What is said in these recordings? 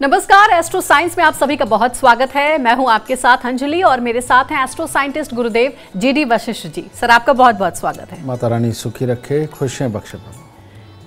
नमस्कार, astro science में आप सभी का बहुत स्वागत है। मैं हूं आपके साथ अंजलि और मेरे साथ हैं एस्ट्रो साइंटिस्ट गुरुदेव जीडी वशिष्ठ जी। सर, आपका बहुत बहुत स्वागत है। माता रानी सुखी रखे, खुशियां बख्शे।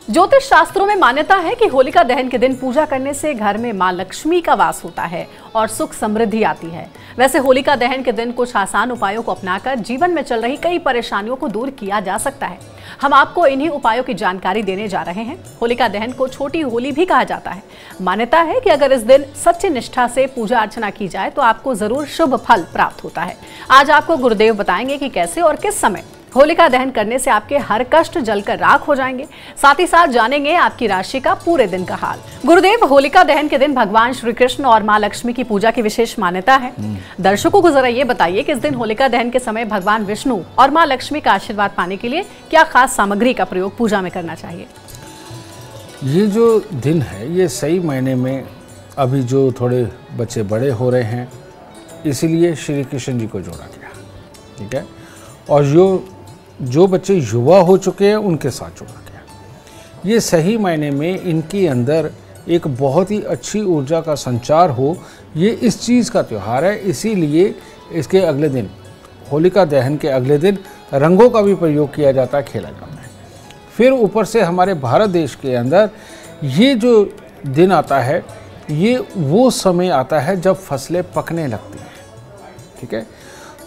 ज्योतिष शास्त्रों में मान्यता है कि होलिका दहन के दिन पूजा करने से घर में मां लक्ष्मी का वास होता है और सुख समृद्धि आती है। वैसे होलिका दहन के दिन कुछ आसान उपायों को अपनाकर जीवन में चल रही कई परेशानियों को दूर किया जा सकता है। हम आपको इन्हीं उपायों की जानकारी देने जा रहे हैं। होलिका दहन को छोटी होली भी कहा जाता है। मान्यता है कि अगर इस दिन सच्ची निष्ठा से पूजा अर्चना की जाए तो आपको जरूर शुभ फल प्राप्त होता है। आज आपको गुरुदेव बताएंगे कि कैसे और किस समय होलिका दहन करने से आपके हर कष्ट जलकर राख हो जाएंगे। साथ ही साथ जानेंगे आपकी राशि का पूरे दिन का हाल। गुरुदेव, होलिका दहन के दिन भगवान श्री कृष्ण और मां लक्ष्मी की पूजा की विशेष मान्यता है। दर्शकों को जरा ये बताइए कि इस दिन होलिका दहन के समय भगवान विष्णु और मां लक्ष्मी का आशीर्वाद पाने के लिए क्या खास सामग्री का प्रयोग पूजा में करना चाहिए? ये जो दिन है ये सही मायने में अभी जो थोड़े बच्चे बड़े हो रहे हैं इसीलिए श्री कृष्ण जी को जोड़ा गया, ठीक है। और जो बच्चे युवा हो चुके हैं उनके साथ जोड़ा गया। ये सही मायने में इनके अंदर एक बहुत ही अच्छी ऊर्जा का संचार हो, ये इस चीज़ का त्यौहार है। इसीलिए इसके अगले दिन, होलिका दहन के अगले दिन, रंगों का भी प्रयोग किया जाता है, खेला जाता है। फिर ऊपर से हमारे भारत देश के अंदर ये जो दिन आता है ये वो समय आता है जब फसलें पकने लगती हैं, ठीक है।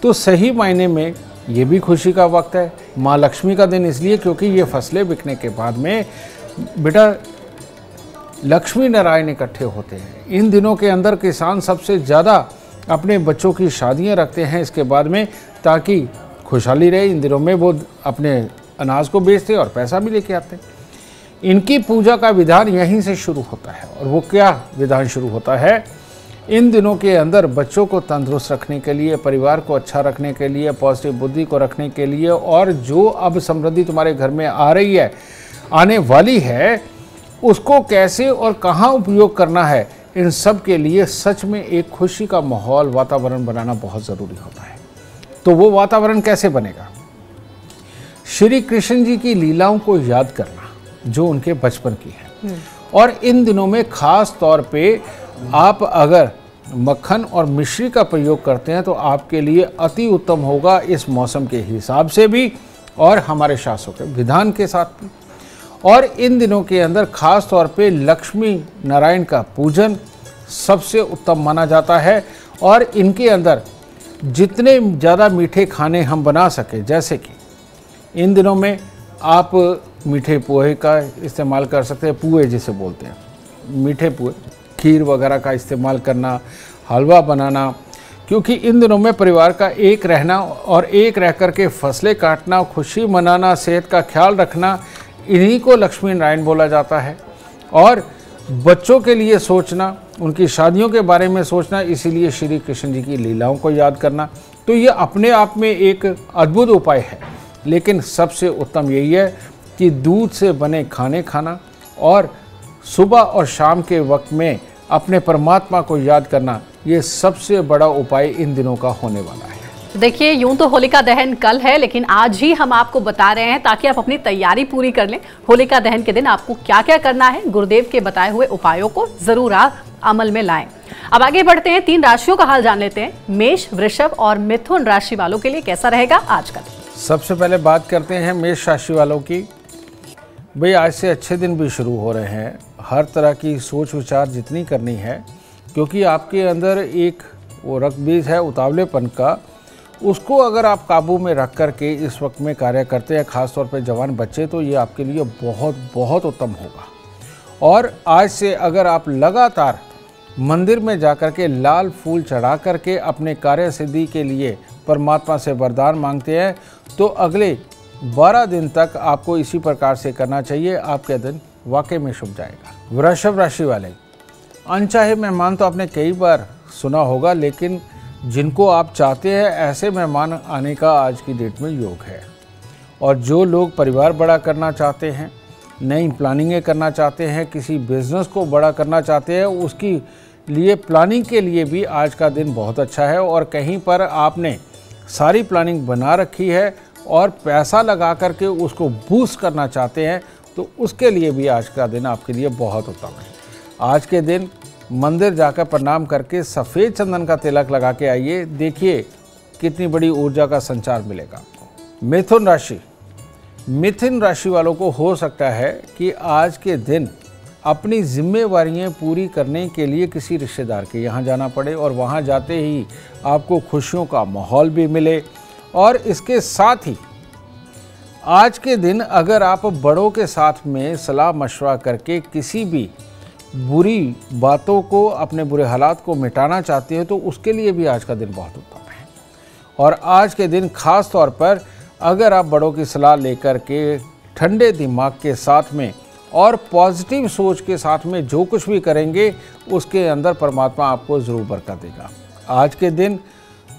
तो सही मायने में ये भी खुशी का वक्त है। माँ लक्ष्मी का दिन इसलिए क्योंकि ये फसलें बिकने के बाद में बेटा लक्ष्मी नारायण इकट्ठे होते हैं। इन दिनों के अंदर किसान सबसे ज़्यादा अपने बच्चों की शादियां रखते हैं इसके बाद में, ताकि खुशहाली रहे। इन दिनों में वो अपने अनाज को बेचते और पैसा भी लेके आते हैं। इनकी पूजा का विधान यहीं से शुरू होता है। और वो क्या विधान शुरू होता है? इन दिनों के अंदर बच्चों को तंदुरुस्त रखने के लिए, परिवार को अच्छा रखने के लिए, पॉजिटिव बुद्धि को रखने के लिए, और जो अब समृद्धि तुम्हारे घर में आ रही है, आने वाली है, उसको कैसे और कहाँ उपयोग करना है, इन सब के लिए सच में एक खुशी का माहौल, वातावरण बनाना बहुत ज़रूरी होता है। तो वो वातावरण कैसे बनेगा? श्री कृष्ण जी की लीलाओं को याद करना जो उनके बचपन की है। और इन दिनों में खास तौर पे आप अगर मक्खन और मिश्री का प्रयोग करते हैं तो आपके लिए अति उत्तम होगा, इस मौसम के हिसाब से भी और हमारे शास्त्रों के विधान के साथ भी। और इन दिनों के अंदर खास तौर पे लक्ष्मी नारायण का पूजन सबसे उत्तम माना जाता है। और इनके अंदर जितने ज़्यादा मीठे खाने हम बना सकें, जैसे कि इन दिनों में आप मीठे पोहे का इस्तेमाल कर सकते हैं, पुए जिसे बोलते हैं, मीठे पुए, खीर वगैरह का इस्तेमाल करना, हलवा बनाना, क्योंकि इन दिनों में परिवार का एक रहना और एक रह कर के फसलें काटना, खुशी मनाना, सेहत का ख्याल रखना, इन्हीं को लक्ष्मी नारायण बोला जाता है। और बच्चों के लिए सोचना, उनकी शादियों के बारे में सोचना, इसीलिए श्री कृष्ण जी की लीलाओं को याद करना। तो ये अपने आप में एक अद्भुत उपाय है। लेकिन सबसे उत्तम यही है कि दूध से बने खाने खाना और सुबह और शाम के वक्त में अपने परमात्मा को याद करना, ये सबसे बड़ा उपाय इन दिनों का होने वाला है। देखिए, यूं तो होलिका दहन कल है, लेकिन आज ही हम आपको बता रहे हैं ताकि आप अपनी तैयारी पूरी कर लें। होलिका दहन के दिन आपको क्या क्या करना है, गुरुदेव के बताए हुए उपायों को जरूर आप अमल में लाएं। अब आगे बढ़ते हैं, 3 राशियों का हाल जान लेते हैं। मेष, वृषभ और मिथुन राशि वालों के लिए कैसा रहेगा आज का दिन? सबसे पहले बात करते हैं मेष राशि वालों की। भाई, आज से अच्छे दिन भी शुरू हो रहे हैं। हर तरह की सोच विचार जितनी करनी है, क्योंकि आपके अंदर एक वो रक्त बीज है उतावलेपन का, उसको अगर आप काबू में रख कर के इस वक्त में कार्य करते हैं, ख़ास तौर पे जवान बच्चे, तो ये आपके लिए बहुत बहुत उत्तम होगा। और आज से अगर आप लगातार मंदिर में जाकर के लाल फूल चढ़ा कर के अपने कार्य सिद्धि के लिए परमात्मा से वरदान मांगते हैं, तो अगले 12 दिन तक आपको इसी प्रकार से करना चाहिए। आपका दिन वाकई में शुभ जाएगा। वृषभ राशि वाले, अनचाहे मेहमान तो आपने कई बार सुना होगा, लेकिन जिनको आप चाहते हैं ऐसे मेहमान आने का आज की डेट में योग है। और जो लोग परिवार बड़ा करना चाहते हैं, नई प्लानिंगें करना चाहते हैं, किसी बिजनेस को बड़ा करना चाहते हैं, उसकी लिए प्लानिंग के लिए भी आज का दिन बहुत अच्छा है। और कहीं पर आपने सारी प्लानिंग बना रखी है और पैसा लगा करके उसको बूस्ट करना चाहते हैं, तो उसके लिए भी आज का दिन आपके लिए बहुत उत्तम है। आज के दिन मंदिर जाकर प्रणाम करके सफ़ेद चंदन का तिलक लगा के आइए। देखिए कितनी बड़ी ऊर्जा का संचार मिलेगा आपको। मिथुन राशि वालों को हो सकता है कि आज के दिन अपनी जिम्मेवारियां पूरी करने के लिए किसी रिश्तेदार के यहाँ जाना पड़े और वहाँ जाते ही आपको खुशियों का माहौल भी मिले। और इसके साथ ही आज के दिन अगर आप बड़ों के साथ में सलाह मशवरा करके किसी भी बुरी बातों को, अपने बुरे हालात को मिटाना चाहते हो तो उसके लिए भी आज का दिन बहुत उत्तम है। और आज के दिन खास तौर पर अगर आप बड़ों की सलाह लेकर के ठंडे दिमाग के साथ में और पॉजिटिव सोच के साथ में जो कुछ भी करेंगे उसके अंदर परमात्मा आपको ज़रूर बरकत देगा। आज के दिन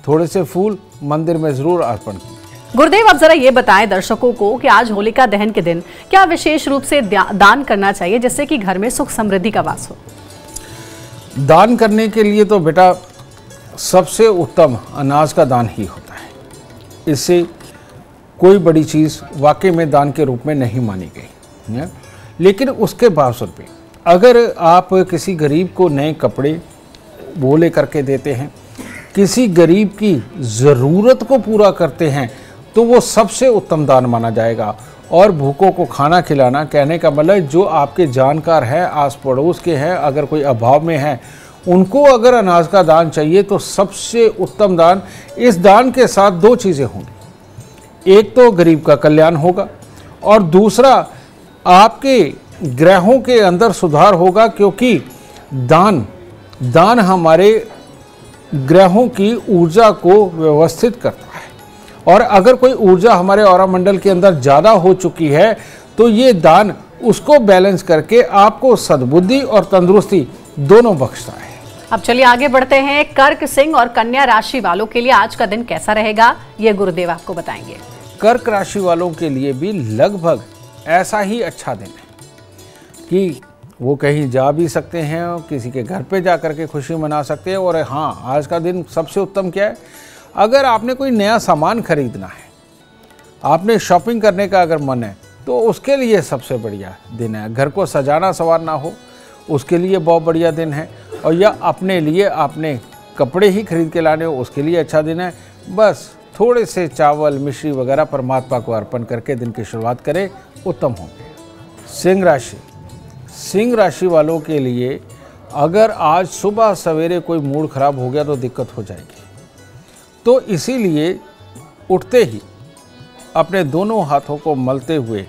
थोड़े से फूल मंदिर में ज़रूर अर्पण कीजिए। गुरुदेव, अब जरा ये बताएं दर्शकों को कि आज होलिका दहन के दिन क्या विशेष रूप से दान करना चाहिए जिससे कि घर में सुख समृद्धि का वास हो। दान करने के लिए तो बेटा सबसे उत्तम अनाज का दान ही होता है। इससे कोई बड़ी चीज़ वाकई में दान के रूप में नहीं मानी गई है। लेकिन उसके बावजूद भी अगर आप किसी गरीब को नए कपड़े वो ले करके देते हैं, किसी गरीब की ज़रूरत को पूरा करते हैं, तो वो सबसे उत्तम दान माना जाएगा। और भूखों को खाना खिलाना, कहने का मतलब जो आपके जानकार हैं, आस पड़ोस के हैं, अगर कोई अभाव में है उनको अगर अनाज का दान चाहिए तो सबसे उत्तम दान। इस दान के साथ दो चीज़ें होंगी, एक तो गरीब का कल्याण होगा और दूसरा आपके ग्रहों के अंदर सुधार होगा, क्योंकि दान हमारे ग्रहों की ऊर्जा को व्यवस्थित करता है। और अगर कोई ऊर्जा हमारे ऑरा मंडल के अंदर ज़्यादा हो चुकी है तो ये दान उसको बैलेंस करके आपको सद्बुद्धि और तंदुरुस्ती दोनों बख्शता है। अब चलिए आगे बढ़ते हैं। कर्क, सिंह और कन्या राशि वालों के लिए आज का दिन कैसा रहेगा, ये गुरुदेव आपको बताएंगे। कर्क राशि वालों के लिए भी लगभग ऐसा ही अच्छा दिन है कि वो कहीं जा भी सकते हैं और किसी के घर पे जा कर के खुशी मना सकते हैं। और हाँ, आज का दिन सबसे उत्तम क्या है, अगर आपने कोई नया सामान खरीदना है, आपने शॉपिंग करने का अगर मन है तो उसके लिए सबसे बढ़िया दिन है। घर को सजाना संवारना हो उसके लिए बहुत बढ़िया दिन है। और या अपने लिए आपने कपड़े ही खरीद के लाने हो उसके लिए अच्छा दिन है। बस थोड़े से चावल, मिश्री वगैरह परमात्मा को अर्पण करके दिन की शुरुआत करें, उत्तम होंगे। सिंह राशि वालों के लिए अगर आज सुबह सवेरे कोई मूड खराब हो गया तो दिक्कत हो जाएगी। तो इसीलिए उठते ही अपने दोनों हाथों को मलते हुए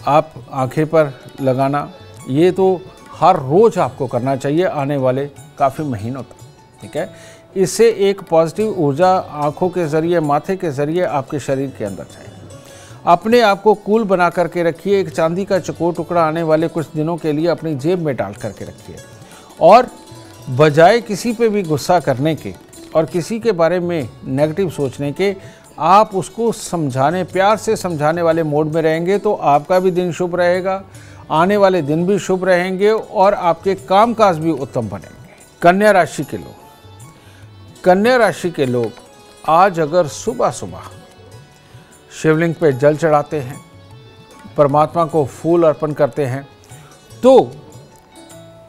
आप आंखें पर लगाना, ये तो हर रोज़ आपको करना चाहिए आने वाले काफ़ी महीनों तक, ठीक है। इससे एक पॉजिटिव ऊर्जा आंखों के ज़रिए, माथे के ज़रिए आपके शरीर के अंदर जाएगी। अपने आप को कूल बना करके रखिए। एक चांदी का चकोर टुकड़ा आने वाले कुछ दिनों के लिए अपनी जेब में डाल करके रखिए। और बजाय किसी पे भी गुस्सा करने के और किसी के बारे में नेगेटिव सोचने के, आप उसको समझाने, प्यार से समझाने वाले मोड में रहेंगे तो आपका भी दिन शुभ रहेगा, आने वाले दिन भी शुभ रहेंगे और आपके कामकाज भी उत्तम बनेंगे। कन्या राशि के लोग आज अगर सुबह सुबह शिवलिंग पे जल चढ़ाते हैं, परमात्मा को फूल अर्पण करते हैं, तो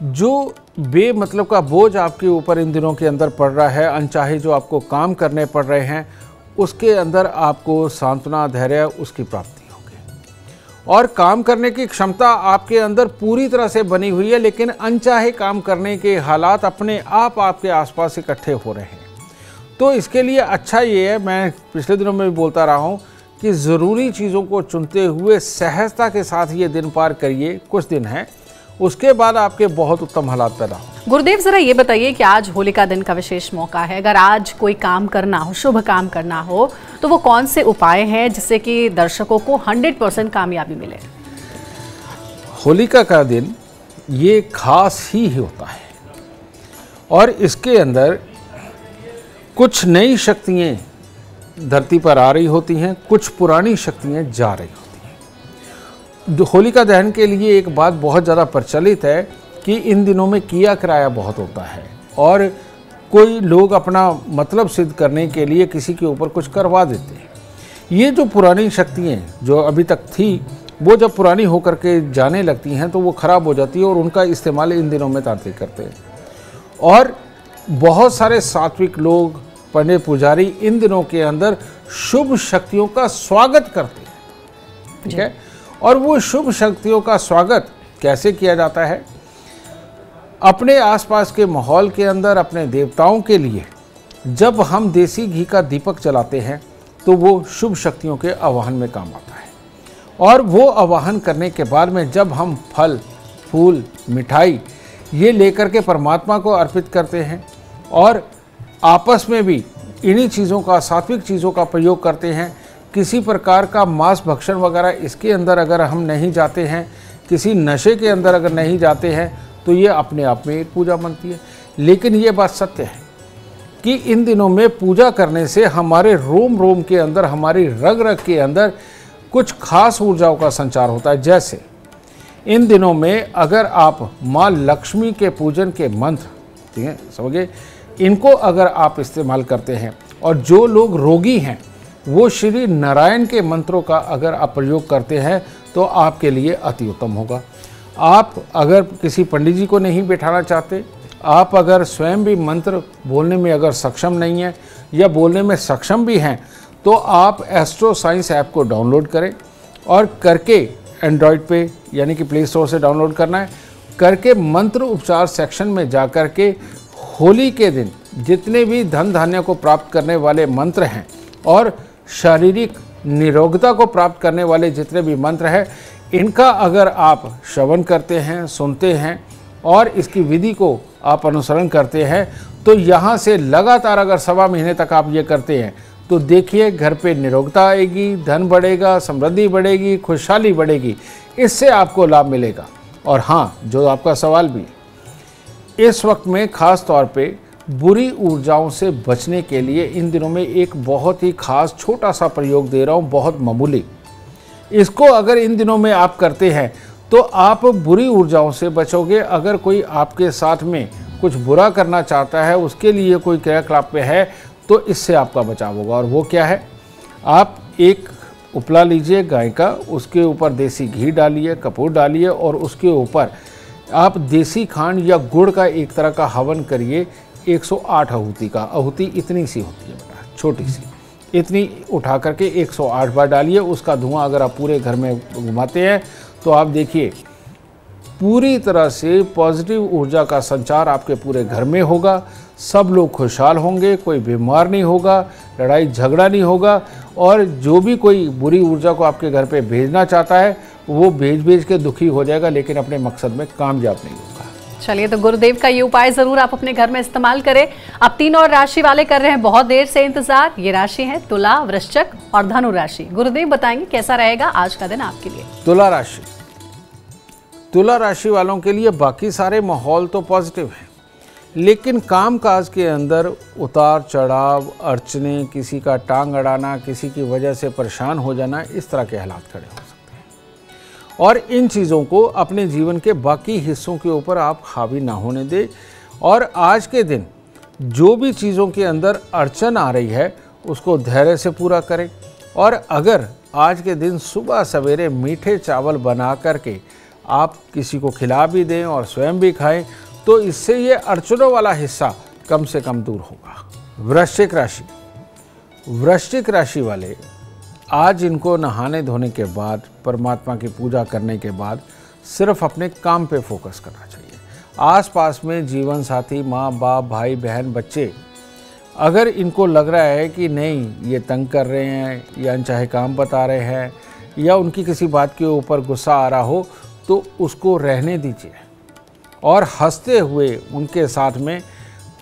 जो बेमतलब का बोझ आपके ऊपर इन दिनों के अंदर पड़ रहा है, अनचाहे जो आपको काम करने पड़ रहे हैं, उसके अंदर आपको सांत्वना, धैर्य, उसकी प्राप्ति होगी। और काम करने की क्षमता आपके अंदर पूरी तरह से बनी हुई है, लेकिन अनचाहे काम करने के हालात अपने आप आपके आसपास इकट्ठे हो रहे हैं। तो इसके लिए अच्छा ये है, मैं पिछले दिनों में भी बोलता रहा हूँ कि ज़रूरी चीज़ों को चुनते हुए सहजता के साथ ये दिन पार करिए। कुछ दिन है, उसके बाद आपके बहुत उत्तम हालात पैदा हो। गुरुदेव, जरा ये बताइए कि आज होलिका दिन का विशेष मौका है, अगर आज कोई काम करना हो, शुभ काम करना हो, तो वो कौन से उपाय हैं जिससे कि दर्शकों को 100% कामयाबी मिले? होलिका का दिन ये खास ही होता है और इसके अंदर कुछ नई शक्तियाँ धरती पर आ रही होती हैं, कुछ पुरानी शक्तियाँ जा रही होती हैं। होलिका दहन के लिए एक बात बहुत ज़्यादा प्रचलित है कि इन दिनों में किया कराया बहुत होता है और कोई लोग अपना मतलब सिद्ध करने के लिए किसी के ऊपर कुछ करवा देते हैं। ये जो पुरानी शक्तियाँ जो अभी तक थी, वो जब पुरानी होकर के जाने लगती हैं तो वो ख़राब हो जाती है और उनका इस्तेमाल इन दिनों में तांत्रिक करते हैं। और बहुत सारे सात्विक लोग, पंडित पुजारी इन दिनों के अंदर शुभ शक्तियों का स्वागत करते हैं। ठीक है, और वो शुभ शक्तियों का स्वागत कैसे किया जाता है? अपने आसपास के माहौल के अंदर अपने देवताओं के लिए जब हम देसी घी का दीपक जलाते हैं तो वो शुभ शक्तियों के आवाहन में काम आता है। और वो आवाहन करने के बाद में जब हम फल, फूल, मिठाई ये लेकर के परमात्मा को अर्पित करते हैं और आपस में भी इन्हीं चीज़ों का, सात्विक चीज़ों का प्रयोग करते हैं, किसी प्रकार का मांस भक्षण वगैरह इसके अंदर अगर हम नहीं जाते हैं, किसी नशे के अंदर अगर नहीं जाते हैं, तो ये अपने आप में एक पूजा बनती है। लेकिन ये बात सत्य है कि इन दिनों में पूजा करने से हमारे रोम रोम के अंदर, हमारी रग रग के अंदर कुछ खास ऊर्जाओं का संचार होता है। जैसे इन दिनों में अगर आप माँ लक्ष्मी के पूजन के मंत्र, ठीक है, समझिए, इनको अगर आप इस्तेमाल करते हैं और जो लोग रोगी हैं वो श्री नारायण के मंत्रों का अगर आप प्रयोग करते हैं तो आपके लिए अति उत्तम होगा। आप अगर किसी पंडित जी को नहीं बैठाना चाहते, आप अगर स्वयं भी मंत्र बोलने में अगर सक्षम नहीं है या बोलने में सक्षम भी हैं, तो आप एस्ट्रो साइंस ऐप को डाउनलोड करें और करके एंड्रॉयड पे यानी कि प्ले स्टोर से डाउनलोड करना है, करके मंत्र उपचार सेक्शन में जा कर के होली के दिन जितने भी धन धान्य को प्राप्त करने वाले मंत्र हैं और शारीरिक निरोगता को प्राप्त करने वाले जितने भी मंत्र हैं, इनका अगर आप श्रवण करते हैं, सुनते हैं और इसकी विधि को आप अनुसरण करते हैं, तो यहाँ से लगातार अगर 1.25 महीने तक आप ये करते हैं तो देखिए घर पे निरोगता आएगी, धन बढ़ेगा, समृद्धि बढ़ेगी, खुशहाली बढ़ेगी, इससे आपको लाभ मिलेगा। और हाँ, जो आपका सवाल भी, इस वक्त में ख़ास तौर पे बुरी ऊर्जाओं से बचने के लिए इन दिनों में एक बहुत ही खास छोटा सा प्रयोग दे रहा हूँ, बहुत मामूली। इसको अगर इन दिनों में आप करते हैं तो आप बुरी ऊर्जाओं से बचोगे। अगर कोई आपके साथ में कुछ बुरा करना चाहता है, उसके लिए कोई क्रियाकलाप पे है, तो इससे आपका बचाव होगा। और वो क्या है? आप एक उपला लीजिए गाय का, उसके ऊपर देसी घी डालिए, कपूर डालिए और उसके ऊपर आप देसी खांड या गुड़ का एक तरह का हवन करिए। 108 आहुति का, आहुति इतनी सी होती है बेटा, छोटी सी, इतनी उठा करके 108 बार डालिए। उसका धुआं अगर आप पूरे घर में घुमाते हैं तो आप देखिए पूरी तरह से पॉजिटिव ऊर्जा का संचार आपके पूरे घर में होगा। सब लोग खुशहाल होंगे, कोई बीमार नहीं होगा, लड़ाई झगड़ा नहीं होगा, और जो भी कोई बुरी ऊर्जा को आपके घर पे भेजना चाहता है वो भेज के दुखी हो जाएगा, लेकिन अपने मकसद में कामयाब नहीं होगा। चलिए, तो गुरुदेव का ये उपाय जरूर आप अपने घर में इस्तेमाल करें। अब 3 और राशि वाले कर रहे हैं बहुत देर से इंतजार। ये राशि है तुला, वृश्चिक और धनु राशि। गुरुदेव बताएंगे कैसा रहेगा आज का दिन आपके लिए। तुला राशि, तुला राशि वालों के लिए बाकी सारे माहौल तो पॉजिटिव है, लेकिन कामकाज के अंदर उतार चढ़ाव, अड़चने, किसी का टांग अड़ाना, किसी की वजह से परेशान हो जाना, इस तरह के हालात खड़े हो सकते हैं। और इन चीज़ों को अपने जीवन के बाकी हिस्सों के ऊपर आप हावी ना होने दें। और आज के दिन जो भी चीज़ों के अंदर अड़चन आ रही है उसको धैर्य से पूरा करें। और अगर आज के दिन सुबह सवेरे मीठे चावल बना करके आप किसी को खिला भी दें और स्वयं भी खाएं, तो इससे ये अड़चनों वाला हिस्सा कम से कम दूर होगा। वृश्चिक राशि, वृश्चिक राशि वाले आज इनको नहाने धोने के बाद, परमात्मा की पूजा करने के बाद सिर्फ अपने काम पे फोकस करना चाहिए। आसपास में जीवन साथी, माँ बाप, भाई बहन, बच्चे, अगर इनको लग रहा है कि नहीं ये तंग कर रहे हैं या अनचाहे काम बता रहे हैं या उनकी किसी बात के ऊपर गुस्सा आ रहा हो, तो उसको रहने दीजिए और हंसते हुए उनके साथ में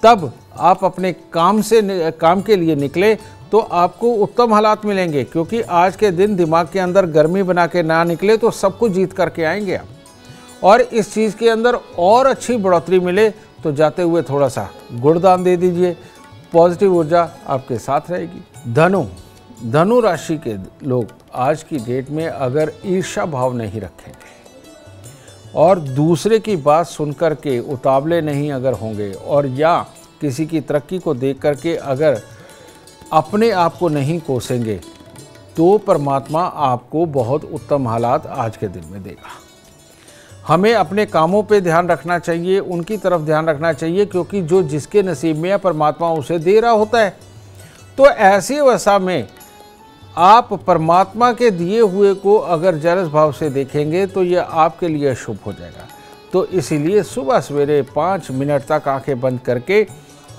तब आप अपने काम के लिए निकले तो आपको उत्तम हालात मिलेंगे। क्योंकि आज के दिन दिमाग के अंदर गर्मी बना के ना निकले तो सब कुछ जीत करके आएंगे आप। और इस चीज़ के अंदर और अच्छी बढ़ोतरी मिले तो जाते हुए थोड़ा सा गुड़दान दे दीजिए, पॉजिटिव ऊर्जा आपके साथ रहेगी। धनु, धनु राशि के लोग आज की डेट में अगर ईर्ष्या भाव नहीं रखेंगे और दूसरे की बात सुनकर के उतावले नहीं अगर होंगे, और या किसी की तरक्की को देख करके अगर अपने आप को नहीं कोसेंगे, तो परमात्मा आपको बहुत उत्तम हालात आज के दिन में देगा। हमें अपने कामों पे ध्यान रखना चाहिए, उनकी तरफ ध्यान रखना चाहिए, क्योंकि जो जिसके नसीब में है परमात्मा उसे दे रहा होता है। तो ऐसी अवस्था में आप परमात्मा के दिए हुए को अगर जरस भाव से देखेंगे तो ये आपके लिए शुभ हो जाएगा। तो इसीलिए सुबह सवेरे 5 मिनट तक आंखें बंद करके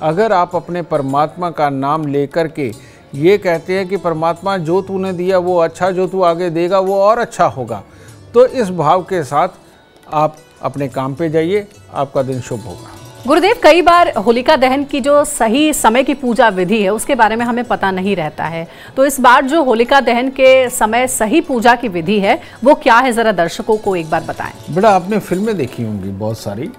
अगर आप अपने परमात्मा का नाम लेकर के ये कहते हैं कि परमात्मा जो तूने दिया वो अच्छा, जो तू आगे देगा वो और अच्छा होगा, तो इस भाव के साथ आप अपने काम पे जाइए, आपका दिन शुभ होगा। गुरुदेव, कई बार होलिका दहन की जो सही समय की पूजा विधि है उसके बारे में हमें पता नहीं रहता है, तो इस बार जो होलिका दहन के समय सही पूजा की विधि है वो क्या है, जरा दर्शकों को एक बार बताएं। बेटा, आपने फिल्में देखी होंगी बहुत सारी,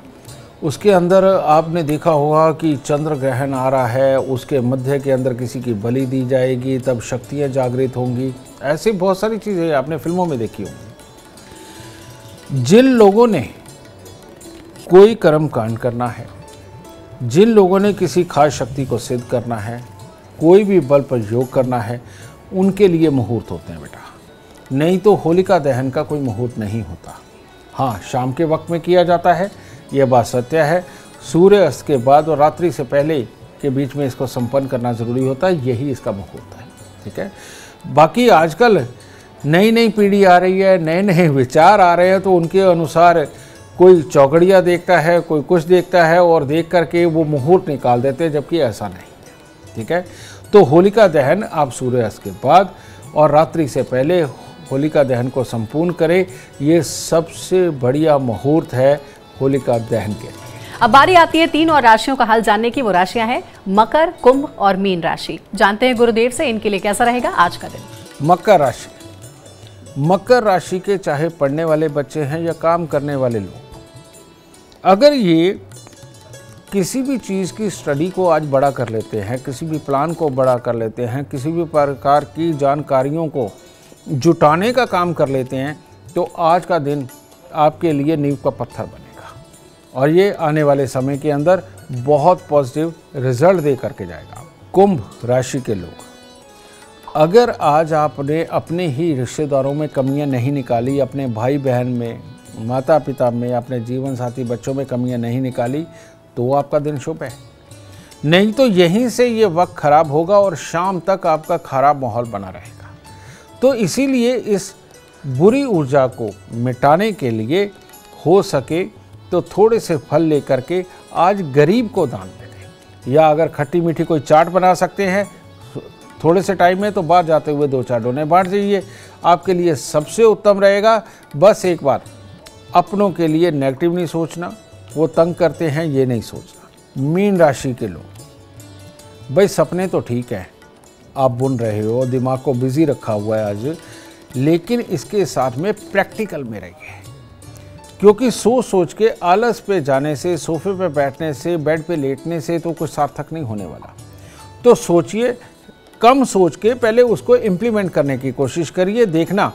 उसके अंदर आपने देखा होगा कि चंद्र ग्रहण आ रहा है, उसके मध्य के अंदर किसी की बलि दी जाएगी, तब शक्तियाँ जागृत होंगी, ऐसी बहुत सारी चीज़ें आपने फिल्मों में देखी होंगी। जिन लोगों ने कोई कर्म कांड करना है, जिन लोगों ने किसी खास शक्ति को सिद्ध करना है, कोई भी बल प्रयोग करना है, उनके लिए मुहूर्त होते हैं बेटा, नहीं तो होलिका दहन का कोई मुहूर्त नहीं होता। हाँ, शाम के वक्त में किया जाता है, यह बात सत्य है। सूर्य अस्त के बाद और रात्रि से पहले के बीच में इसको संपन्न करना ज़रूरी होता है, यही इसका मुहूर्त है। ठीक है। बाकी आजकल नई नई पीढ़ी आ रही है, नए नए विचार आ रहे हैं, तो उनके अनुसार कोई चौकड़िया देखता है, कोई कुछ देखता है और देख करके वो मुहूर्त निकाल देते हैं, जबकि ऐसा नहीं है। ठीक है। तो होलिका दहन आप सूर्यास्त के बाद और रात्रि से पहले होलिका दहन को संपूर्ण करें, ये सबसे बढ़िया मुहूर्त है होलिका दहन के लिए। अब बारी आती है 3 और राशियों का हाल जानने की। वो राशियां हैं मकर, कुंभ और मीन राशि। जानते हैं गुरुदेव से इनके लिए कैसा रहेगा आज का दिन। मकर राशि, मकर राशि के चाहे पढ़ने वाले बच्चे हैं या काम करने वाले लोग, अगर ये किसी भी चीज़ की स्टडी को आज बड़ा कर लेते हैं, किसी भी प्लान को बड़ा कर लेते हैं, किसी भी प्रकार की जानकारियों को जुटाने का काम कर लेते हैं, तो आज का दिन आपके लिए नींव का पत्थर बनेगा और ये आने वाले समय के अंदर बहुत पॉजिटिव रिजल्ट दे करके जाएगा। कुंभ राशि के लोग, अगर आज आपने अपने ही रिश्तेदारों में कमियां नहीं निकाली, अपने भाई बहन में, माता पिता में, अपने जीवन साथी बच्चों में कमियां नहीं निकाली, तो आपका दिन शुभ है। नहीं तो यहीं से ये वक्त खराब होगा और शाम तक आपका खराब माहौल बना रहेगा। तो इसीलिए इस बुरी ऊर्जा को मिटाने के लिए हो सके तो थोड़े से फल लेकर के आज गरीब को दान दे दें, या अगर खट्टी मीठी कोई चाट बना सकते हैं थोड़े से टाइम में, तो बाहर जाते हुए 2-4 डोने बांट जाइए, आपके लिए सबसे उत्तम रहेगा। बस एक बार अपनों के लिए नेगेटिव नहीं सोचना, वो तंग करते हैं ये नहीं सोचना। मीन राशि के लोग, भाई सपने तो ठीक है, आप बुन रहे हो, दिमाग को बिजी रखा हुआ है आज, लेकिन इसके साथ में प्रैक्टिकल में रहिए, क्योंकि सोच सोच के आलस पे जाने से, सोफे पे बैठने से, बेड पे लेटने से तो कुछ सार्थक नहीं होने वाला। तो सोचिए, कम सोच के पहले उसको इम्प्लीमेंट करने की कोशिश करिए। देखना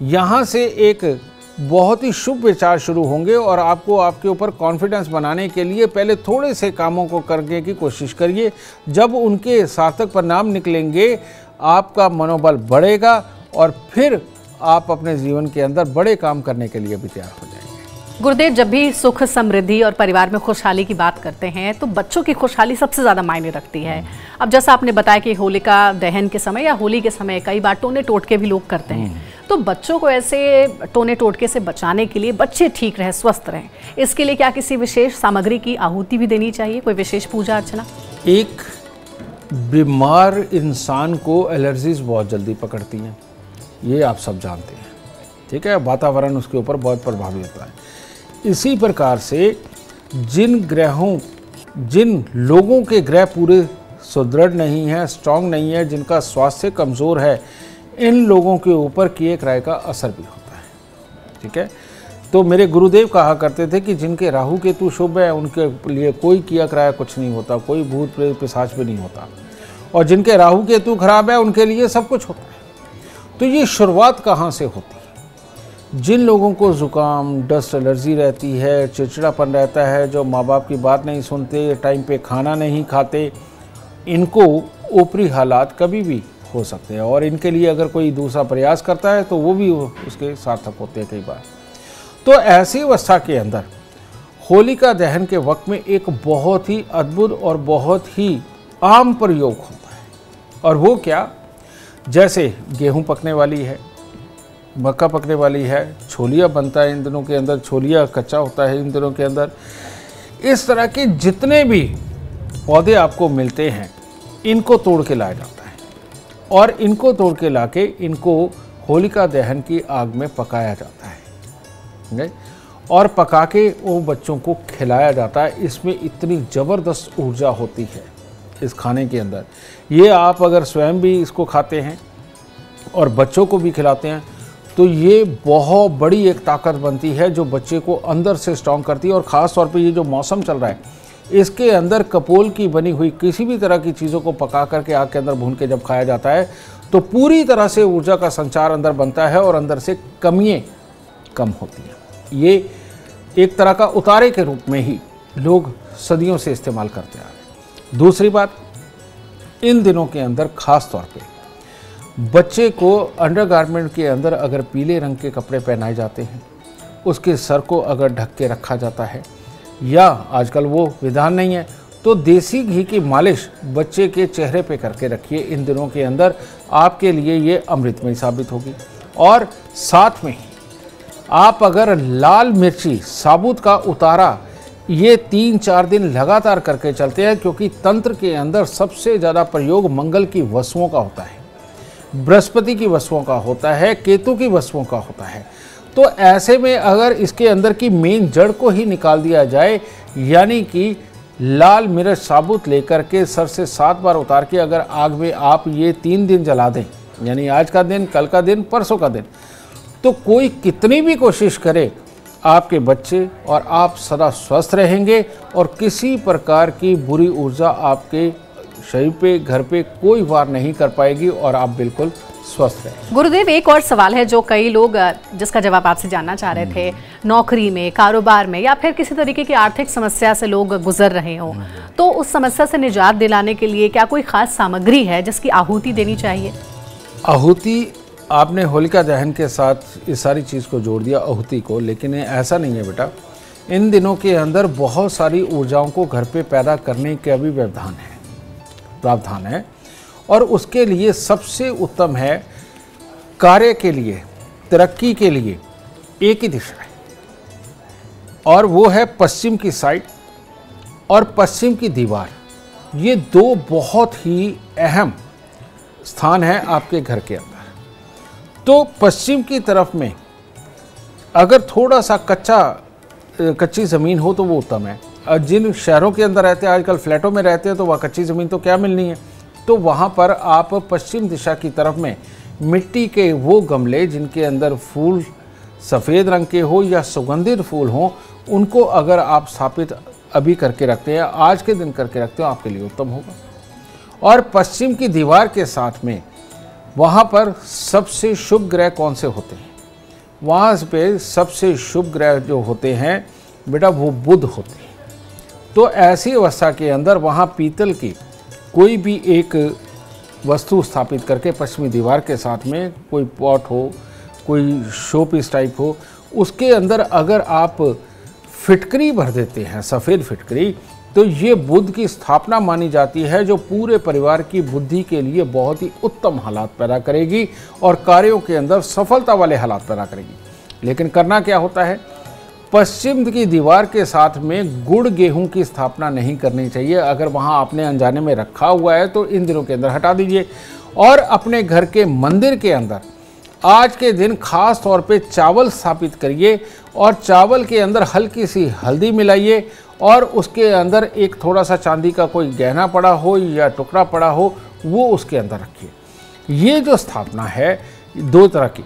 यहाँ से एक बहुत ही शुभ विचार शुरू होंगे और आपको आपके ऊपर कॉन्फिडेंस बनाने के लिए पहले थोड़े से कामों को करने की कोशिश करिए। जब उनके सार्थक परिणाम निकलेंगे, आपका मनोबल बढ़ेगा और फिर आप अपने जीवन के अंदर बड़े काम करने के लिए भी तैयार हो जाएंगे। गुरुदेव, जब भी सुख समृद्धि और परिवार में खुशहाली की बात करते हैं तो बच्चों की खुशहाली सबसे ज़्यादा मायने रखती है। अब जैसा आपने बताया कि होलिका दहन के समय या होली के समय कई बार टोने टोटके भी लोग करते हैं, तो बच्चों को ऐसे टोने टोटके से बचाने के लिए, बच्चे ठीक रहें, स्वस्थ रहें, इसके लिए क्या किसी विशेष सामग्री की आहुति भी देनी चाहिए, कोई विशेष पूजा अर्चना? एक बीमार इंसान को एलर्जीज बहुत जल्दी पकड़ती हैं, ये आप सब जानते हैं। ठीक है। वातावरण उसके ऊपर बहुत प्रभावी होता है। इसी प्रकार से जिन लोगों के ग्रह पूरे सुदृढ़ नहीं है, स्ट्रांग नहीं है, जिनका स्वास्थ्य कमज़ोर है, इन लोगों के ऊपर किए क्राय का असर भी होता है। ठीक है। तो मेरे गुरुदेव कहा करते थे कि जिनके राहु केतु शुभ है उनके लिए कोई किया क्राय कुछ नहीं होता, कोई भूत प्रेत पिशाच भी नहीं होता, और जिनके राहु केतु खराब है उनके लिए सब कुछ होता है। तो ये शुरुआत कहाँ से होती है? जिन लोगों को ज़ुकाम, डस्ट एलर्जी रहती है, चिड़चिड़ापन रहता है, जो माँ बाप की बात नहीं सुनते, टाइम पे खाना नहीं खाते, इनको ऊपरी हालात कभी भी हो सकते हैं, और इनके लिए अगर कोई दूसरा प्रयास करता है तो वो भी उसके सार्थक होते हैं कई बार। तो ऐसी अवस्था के अंदर होलिका दहन के वक्त में एक बहुत ही अद्भुत और बहुत ही आम प्रयोग होता है। और वो क्या, जैसे गेहूं पकने वाली है, मक्का पकने वाली है, छोलिया बनता है इन दिनों के अंदर, छोलिया कच्चा होता है इन दिनों के अंदर, इस तरह के जितने भी पौधे आपको मिलते हैं इनको तोड़ के लाया जाता है और इनको तोड़ के लाके इनको होलिका दहन की आग में पकाया जाता है और पका के वो बच्चों को खिलाया जाता है। इसमें इतनी ज़बरदस्त ऊर्जा होती है इस खाने के अंदर। ये आप अगर स्वयं भी इसको खाते हैं और बच्चों को भी खिलाते हैं तो ये बहुत बड़ी एक ताकत बनती है जो बच्चे को अंदर से स्ट्रॉन्ग करती है। और ख़ास तौर पे ये जो मौसम चल रहा है इसके अंदर कपोल की बनी हुई किसी भी तरह की चीज़ों को पका करके आग के अंदर भून के जब खाया जाता है तो पूरी तरह से ऊर्जा का संचार अंदर बनता है और अंदर से कमियाँ कम होती हैं। ये एक तरह का उतारे के रूप में ही लोग सदियों से इस्तेमाल करते आ रहे हैं। दूसरी बात, इन दिनों के अंदर ख़ास तौर पे बच्चे को अंडरगारमेंट के अंदर अगर पीले रंग के कपड़े पहनाए जाते हैं, उसके सर को अगर ढक के रखा जाता है या आजकल वो विधान नहीं है तो देसी घी की मालिश बच्चे के चेहरे पे करके रखिए। इन दिनों के अंदर आपके लिए ये अमृतमय साबित होगी। और साथ में आप अगर लाल मिर्ची साबुत का उतारा ये 3-4 दिन लगातार करके चलते हैं, क्योंकि तंत्र के अंदर सबसे ज़्यादा प्रयोग मंगल की वस्तुओं का होता है, बृहस्पति की वस्तुओं का होता है, केतु की वस्तुओं का होता है। तो ऐसे में अगर इसके अंदर की मेन जड़ को ही निकाल दिया जाए, यानी कि लाल मिर्च साबुत लेकर के सर से 7 बार उतार के अगर आग में आप ये 3 दिन जला दें, यानी आज का दिन, कल का दिन, परसों का दिन, तो कोई कितनी भी कोशिश करे आपके बच्चे और आप सदा स्वस्थ रहेंगे और किसी प्रकार की बुरी ऊर्जा आपके शरीर पे, घर पे कोई वार नहीं कर पाएगी और आप बिल्कुल स्वस्थ रहें। गुरुदेव, एक और सवाल है जो कई लोग, जिसका जवाब आपसे जानना चाह रहे थे, नौकरी में, कारोबार में या फिर किसी तरीके की आर्थिक समस्या से लोग गुजर रहे हों, तो उस समस्या से निजात दिलाने के लिए क्या कोई खास सामग्री है जिसकी आहुति देनी चाहिए? आहुति, आपने होलिका दहन के साथ इस सारी चीज़ को जोड़ दिया, आहुति को, लेकिन ऐसा नहीं है बेटा। इन दिनों के अंदर बहुत सारी ऊर्जाओं को घर पे पैदा करने का भी प्रावधान है और उसके लिए सबसे उत्तम है, कार्य के लिए, तरक्की के लिए एक ही दिशा है और वो है पश्चिम की साइड और पश्चिम की दीवार। ये 2 बहुत ही अहम स्थान है आपके घर के अंदर। तो पश्चिम की तरफ में अगर थोड़ा सा कच्ची ज़मीन हो तो वो उत्तम है। जिन शहरों के अंदर रहते हैं, आजकल फ्लैटों में रहते हैं, तो वह कच्ची ज़मीन तो क्या मिलनी है, तो वहाँ पर आप पश्चिम दिशा की तरफ में मिट्टी के वो गमले जिनके अंदर फूल सफ़ेद रंग के हो या सुगंधित फूल हों, उनको अगर आप स्थापित अभी करके रखते हैं, आज के दिन करके रखते हो, आपके लिए उत्तम होगा। और पश्चिम की दीवार के साथ में वहाँ पर सबसे शुभ ग्रह कौन से होते हैं? वहाँ पे सबसे शुभ ग्रह जो होते हैं बेटा वो बुध होते हैं। तो ऐसी अवस्था के अंदर वहाँ पीतल की कोई भी एक वस्तु स्थापित करके पश्चिमी दीवार के साथ में, कोई पॉट हो, कोई शो पीस टाइप हो, उसके अंदर अगर आप फिटकरी भर देते हैं, सफ़ेद फिटकरी, तो ये बुध की स्थापना मानी जाती है जो पूरे परिवार की बुद्धि के लिए बहुत ही उत्तम हालात पैदा करेगी और कार्यों के अंदर सफलता वाले हालात पैदा करेगी। लेकिन करना क्या होता है, पश्चिम की दीवार के साथ में गुड़ गेहूं की स्थापना नहीं करनी चाहिए। अगर वहां आपने अनजाने में रखा हुआ है तो इन दिनों के अंदर हटा दीजिए और अपने घर के मंदिर के अंदर आज के दिन खास तौर पे चावल स्थापित करिए और चावल के अंदर हल्की सी हल्दी मिलाइए और उसके अंदर एक थोड़ा सा चांदी का कोई गहना पड़ा हो या टुकड़ा पड़ा हो, वो उसके अंदर रखिए। ये जो स्थापना है 2 तरह की,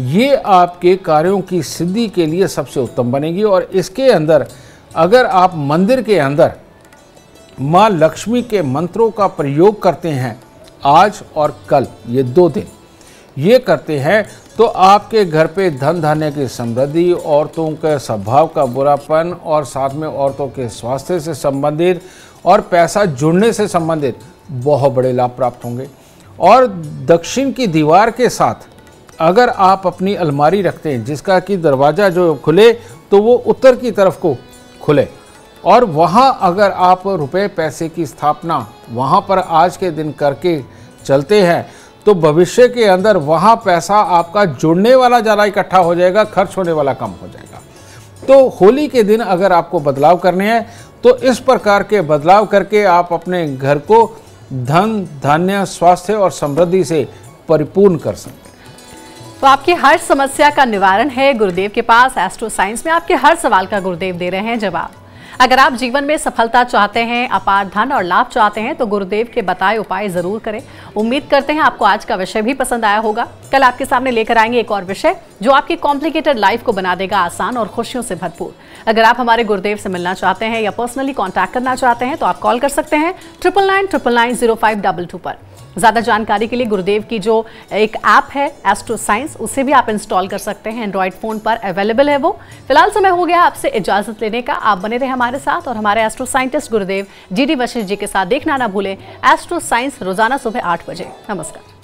ये आपके कार्यों की सिद्धि के लिए सबसे उत्तम बनेगी। और इसके अंदर अगर आप मंदिर के अंदर माँ लक्ष्मी के मंत्रों का प्रयोग करते हैं आज और कल, ये 2 दिन ये करते हैं, तो आपके घर पे धन धान्य की समृद्धि, औरतों के स्वभाव का बुरापन और साथ में औरतों के स्वास्थ्य से संबंधित और पैसा जुड़ने से संबंधित बहुत बड़े लाभ प्राप्त होंगे। और दक्षिण की दीवार के साथ अगर आप अपनी अलमारी रखते हैं जिसका कि दरवाज़ा जो खुले तो वो उत्तर की तरफ को खुले, और वहाँ अगर आप रुपए पैसे की स्थापना वहाँ पर आज के दिन करके चलते हैं तो भविष्य के अंदर वहाँ पैसा आपका जुड़ने वाला ज़्यादा इकट्ठा हो जाएगा, खर्च होने वाला कम हो जाएगा। तो होली के दिन अगर आपको बदलाव करने हैं तो इस प्रकार के बदलाव करके आप अपने घर को धन, धान्य, स्वास्थ्य और समृद्धि से परिपूर्ण कर सकते हैं। तो आपकी हर समस्या का निवारण है गुरुदेव के पास। एस्ट्रो साइंस में आपके हर सवाल का गुरुदेव दे रहे हैं जवाब। अगर आप जीवन में सफलता चाहते हैं, अपार धन और लाभ चाहते हैं तो गुरुदेव के बताए उपाय जरूर करें। उम्मीद करते हैं आपको आज का विषय भी पसंद आया होगा। कल आपके सामने लेकर आएंगे एक और विषय जो आपकी कॉम्प्लिकेटेड लाइफ को बना देगा आसान और खुशियों से भरपूर। अगर आप हमारे गुरुदेव से मिलना चाहते हैं या पर्सनली कॉन्टैक्ट करना चाहते हैं तो आप कॉल कर सकते हैं 9999905222 पर। ज़्यादा जानकारी के लिए गुरुदेव की जो एक ऐप है एस्ट्रो साइंस, उसे भी आप इंस्टॉल कर सकते हैं। एंड्रॉइड फ़ोन पर अवेलेबल है वो। फिलहाल समय हो गया आपसे इजाज़त लेने का। आप बने रहे हमारे साथ और हमारे एस्ट्रो साइंटिस्ट गुरुदेव GD वशिष्ठ जी के साथ देखना ना भूलें एस्ट्रो साइंस रोजाना सुबह 8 बजे। नमस्कार।